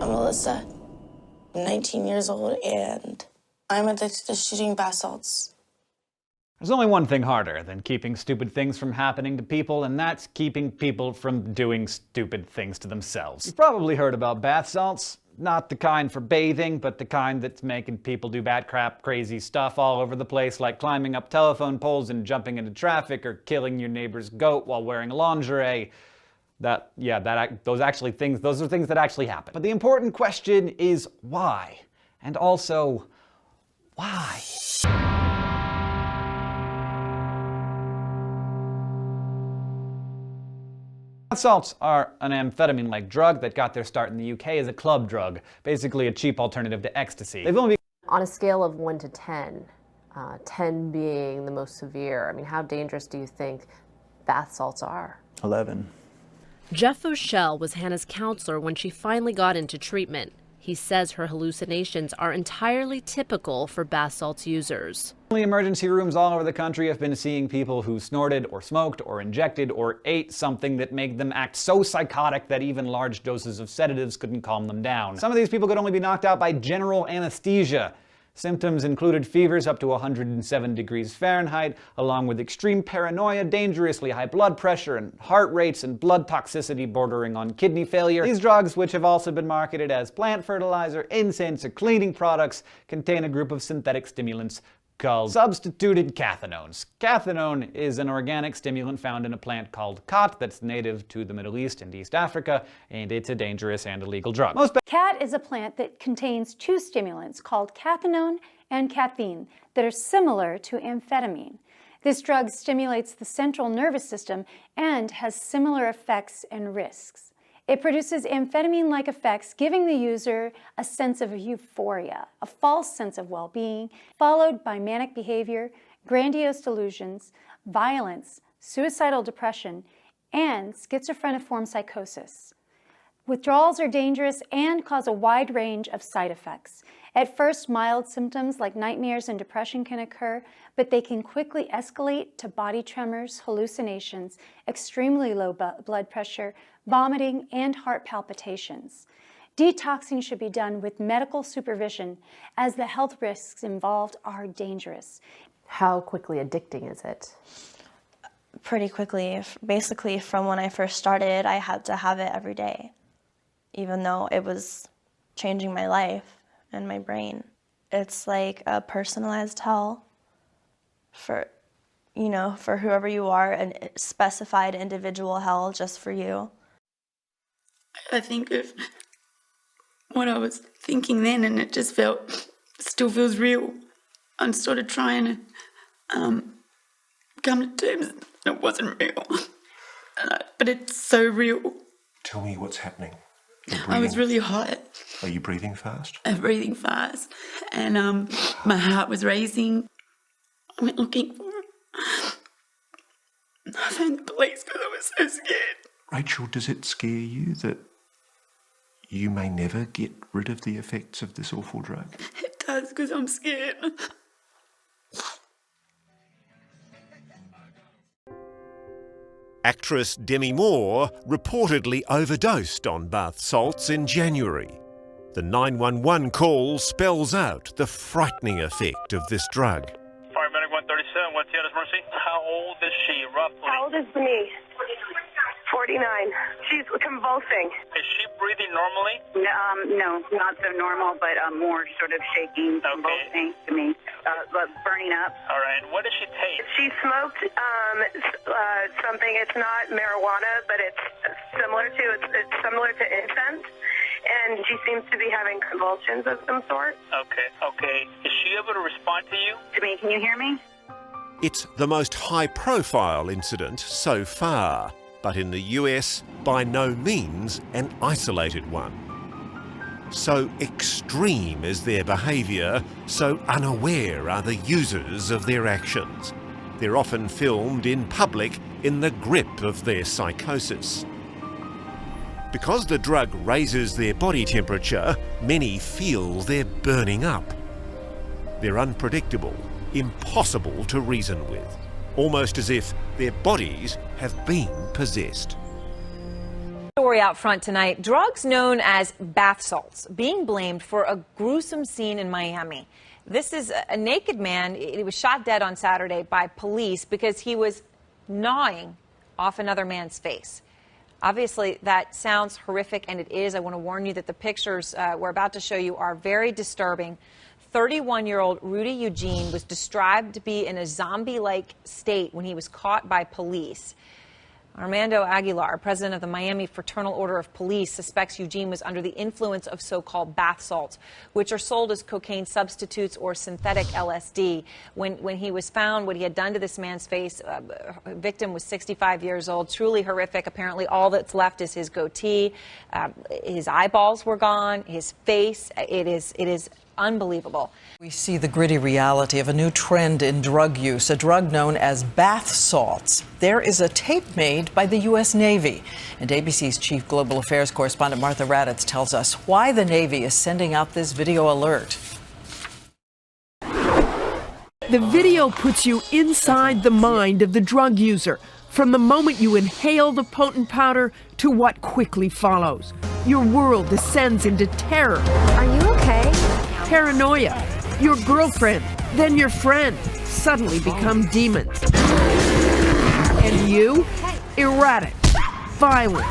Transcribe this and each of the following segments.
I'm Melissa. I'm 19 years old, and I'm addicted to shooting bath salts. There's only one thing harder than keeping stupid things from happening to people, and that's keeping people from doing stupid things to themselves. You've probably heard about bath salts. Not the kind for bathing, but the kind that's making people do bat crap, crazy stuff all over the place, like climbing up telephone poles and jumping into traffic, or killing your neighbor's goat while wearing lingerie. Those are things that actually happen. But the important question is why? And also, why? Bath salts are an amphetamine-like drug that got their start in the UK as a club drug, basically a cheap alternative to ecstasy. They've only On a scale of 1 to 10, 10 being the most severe, I mean, how dangerous do you think bath salts are? 11. Jeff O'Shell was Hannah's counselor when she finally got into treatment. He says her hallucinations are entirely typical for bath salts users. Emergency rooms all over the country have been seeing people who snorted or smoked or injected or ate something that made them act so psychotic that even large doses of sedatives couldn't calm them down. Some of these people could only be knocked out by general anesthesia. Symptoms included fevers up to 107 degrees Fahrenheit, along with extreme paranoia, dangerously high blood pressure, and heart rates and blood toxicity bordering on kidney failure. These drugs, which have also been marketed as plant fertilizer, incense, or cleaning products, contain a group of synthetic stimulants called substituted cathinones. Cathinone is an organic stimulant found in a plant called Khat that's native to the Middle East and East Africa, and it's a dangerous and illegal drug. Khat is a plant that contains two stimulants called cathinone and caffeine that are similar to amphetamine. This drug stimulates the central nervous system and has similar effects and risks. It produces amphetamine-like effects, giving the user a sense of euphoria, a false sense of well-being, followed by manic behavior, grandiose delusions, violence, suicidal depression, and schizophreniform psychosis. Withdrawals are dangerous and cause a wide range of side effects. At first, mild symptoms like nightmares and depression can occur, but they can quickly escalate to body tremors, hallucinations, extremely low blood pressure, vomiting, and heart palpitations. Detoxing should be done with medical supervision, as the health risks involved are dangerous. How quickly addicting is it? Pretty quickly. Basically, from when I first started, I had to have it every day, even though it was changing my life and my brain. It's like a personalized hell for whoever you are, a specified individual hell just for you. I think of what I was thinking then, and it just still feels real. I'm sort of trying to come to terms that it wasn't real, but it's so real. Tell me what's happening. I was really hot. Are you breathing fast? I'm breathing fast, and my heart was racing. I went looking for her. I found the police because I was so scared. Rachel, does it scare you that you may never get rid of the effects of this awful drug? It does, because I'm scared. Actress Demi Moore reportedly overdosed on bath salts in January. The 911 call spells out the frightening effect of this drug. Paramedic 137, what's the mercy? How old is she, roughly? How old is me? 49. She's convulsing. Is she breathing normally? No, not so normal, but more sort of shaking, convulsing to me, burning up. All right, and what does she take? She smoked something. It's not marijuana, but it's similar to incense, and she seems to be having convulsions of some sort. Okay. Is she able to respond to you? To me, can you hear me? It's the most high-profile incident so far, but in the US, by no means an isolated one. So extreme is their behaviour, so unaware are the users of their actions. They're often filmed in public in the grip of their psychosis. Because the drug raises their body temperature, many feel they're burning up. They're unpredictable, impossible to reason with, almost as if their bodies have been possessed. story out front tonight. Drugs known as bath salts being blamed for a gruesome scene in Miami. This is a naked man. He was shot dead on Saturday by police because he was gnawing off another man's face. Obviously, that sounds horrific, and it is. I want to warn you that the pictures we're about to show you are very disturbing. 31-year-old Rudy Eugene was described to be in a zombie-like state when he was caught by police. Armando Aguilar, president of the Miami Fraternal Order of Police, suspects Eugene was under the influence of so-called bath salts, which are sold as cocaine substitutes or synthetic LSD. When he was found, what he had done to this man's face, victim was 65 years old, truly horrific. Apparently all that's left is his goatee. His eyeballs were gone, his face. It is unbelievable. We see the gritty reality of a new trend in drug use, a drug known as bath salts. There is a tape made by the U.S. Navy. And ABC's chief global affairs correspondent Martha Raddatz tells us why the Navy is sending out this video alert. The video puts you inside the mind of the drug user, from the moment you inhale the potent powder to what quickly follows. Your world descends into terror. Are you okay? Paranoia. Your girlfriend, then your friend, suddenly become demons. And you? Erratic, violent,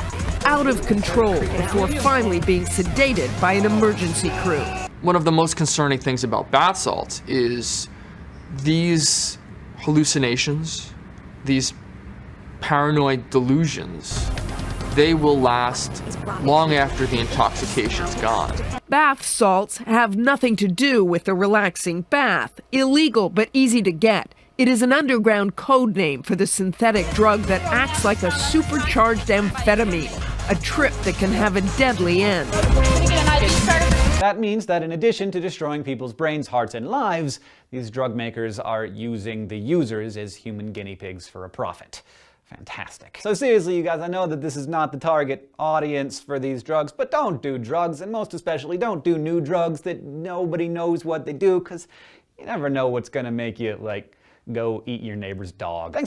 out of control before finally being sedated by an emergency crew. One of the most concerning things about bath salts is these hallucinations, these paranoid delusions, they will last long after the intoxication's gone. Bath salts have nothing to do with a relaxing bath. Illegal but easy to get. It is an underground code name for the synthetic drug that acts like a supercharged amphetamine, a trip that can have a deadly end. That means that in addition to destroying people's brains, hearts, and lives, these drug makers are using the users as human guinea pigs for a profit. Fantastic. So seriously, you guys, I know that this is not the target audience for these drugs, but don't do drugs, and most especially don't do new drugs that nobody knows what they do, because you never know what's gonna make you, like, go eat your neighbor's dog. Thanks for